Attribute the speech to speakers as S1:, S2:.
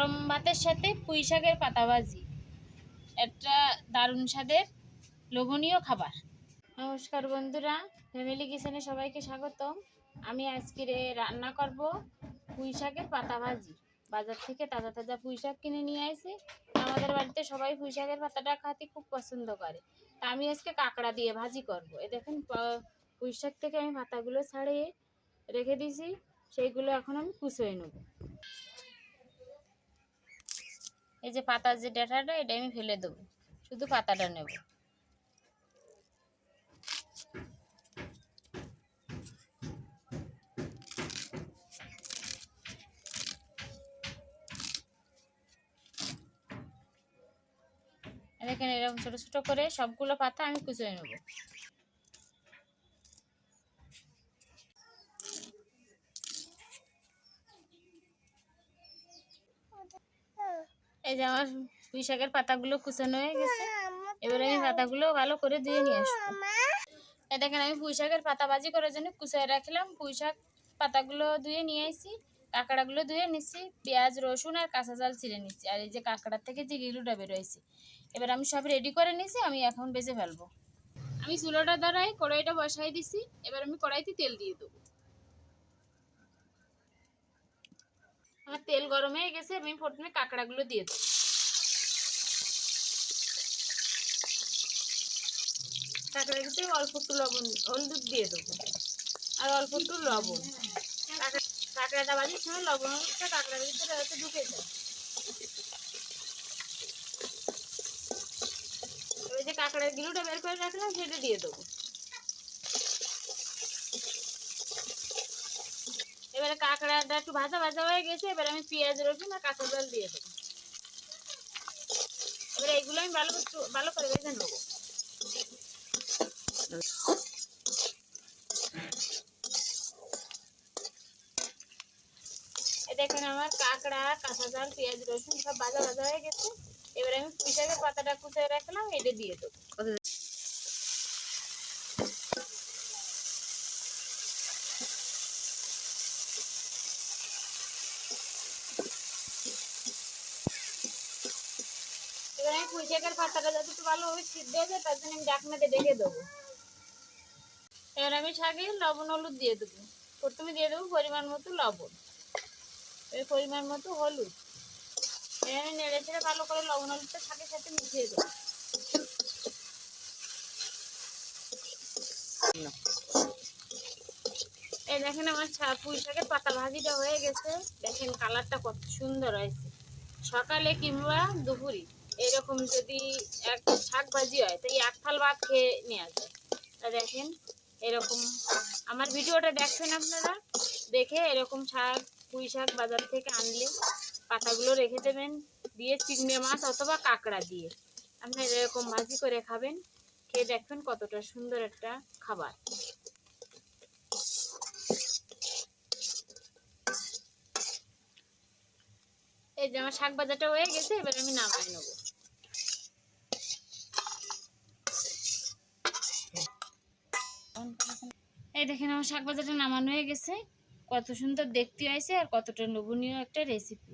S1: গরম ভাতের সাথে পুঁই শাকের পাতা ভাজি, একটা দারুণ স্বাদের লোভনীয় খাবার। নমস্কার বন্ধুরা, ফ্যামিলি কিচেনে সবাইকে স্বাগতম। আমি আজকে রান্না করব পুঁই শাকের পাতা ভাজি। বাজার থেকে তাজা তাজা পুঁই শাক কিনে নিয়ে আসি। আমাদের বাড়িতে সবাই পুঁই শাকের পাতাটা খেতে খুব পছন্দ করে, তা আমি আজকে কাঁকড়া দিয়ে ভাজি করব। এই দেখেন, পুঁই শাক থেকে আমি পাতাগুলো ছাড়িয়ে রেখে দিয়েছি, সেইগুলো এখন আমি কুচিয়ে নেব। এই যে পাতার যে ডাঁটাটা, এটা আমি ফেলে দেবো, শুধু পাতাটা নেব। দেখেন, এরকম ছোট ছোট করে সবগুলো পাতা আমি কুচিয়ে নেব। এই যে আমার পুঁই শাকের পাতাগুলো কুচানো হয়ে গেছে। এবারে আমি পাতাগুলো ভালো করে ধুয়ে নিয়ে আসবো। এই দেখেন, আমি পুঁই শাকের পাতা ভাজি করার জন্য কুচিয়ে রাখলাম। পুঁই শাক পাতাগুলো ধুয়ে নিয়ে আসি, কাঁকড়াগুলো ধুয়ে নিচ্ছি, পেঁয়াজ রসুন আর কাঁচা জাল ছিঁড়ে নিচ্ছি, আর এই যে কাঁকড়ার থেকে যে গিলুটা বেরোয়েছে, এবার আমি সব রেডি করে নিয়েছি। আমি এখন বেজে ফেলবো। আমি চুলোটা ধরাই কড়াইটা বসাই দিছি। এবার আমি কড়াইতে তেল দিয়ে দেবো। আমার তেল গরম হয়ে গেছে। আমি প্রথমে কাঁকড়াগুলো দিয়ে দেবো। কাঁকড়ার ভিতরে অল্প একটু লবণ হলুদ দিয়ে দেবো, আর অল্প একটু লবণ। কাঁকড়াটা ভাজির সময় লবণটা কাঁকড়ার ভিতরে হয়তো ঢুকে যায়। ওই যে কাঁকড়ার গিলুটা বের করে রাখলাম, সেটা দিয়ে দেবো। এবারে কাঁকড়াটা একটু ভাজা ভাজা হয়ে গেছে। এবার আমি পেঁয়াজ রসুন আর কাঁচা জল দিয়ে দেবো। এবারে এইগুলো আমি ভালো করে ভেজে নেবো। দেখেন, আমার কাঁকড়া কাঁচা জল পেঁয়াজ রসুন সব ভাজা ভাজা হয়ে গেছে। এবারে আমি পুঁই শাকের পাতাটা কুচিয়ে রাখলাম, এটা দিয়ে দেবো। এবার আমি পুঁই শাকের পাতাটা যাতে একটু ভালোভাবে সিদ্ধ হয়ে যায়, তার জন্য আমি ঢাকনাতে ঢেকে দেবো। এবার আমি শাকে লবণ হলুদ দিয়ে দেবো। প্রথমে দিয়ে দেবো পরিমাণ মতো লবণ, এর পরিমাণ মতো হলুদ। এবার আমি নেড়ে ছেড়ে ভালো করে লবণ হলুদটা শাকের সাথে মিশিয়ে দেবো। এই দেখেন, আমার পুঁই শাকের পাতা ভাজিটা হয়ে গেছে। দেখেন কালারটা কত সুন্দর হয়েছে। সকালে কিংবা দুপুরে এরকম যদি এক শাক ভাজি হয়, তাই এক থাল ভাত খেয়ে নেওয়া যায়। তা দেখেন, এরকম আমার ভিডিওটা দেখছেন আপনারা, দেখে এরকম শাক পুঁই শাক বাজার থেকে আনলে পাতাগুলো রেখে দেবেন, দিয়ে চিংড়ি মাছ অথবা কাঁকড়া দিয়ে আপনারা এরকম ভাজি করে খাবেন। খেয়ে দেখবেন কতটা সুন্দর একটা খাবার। এই যে আমার শাক ভাজাটা হয়ে গেছে, এবার আমি নামাই নেব। এই দেখেন, আমার শাক ভাজাটা নামানো হয়ে গেছে। কত সুন্দর দেখতে হয়েছে আর কতটা লোভনীয় একটা রেসিপি।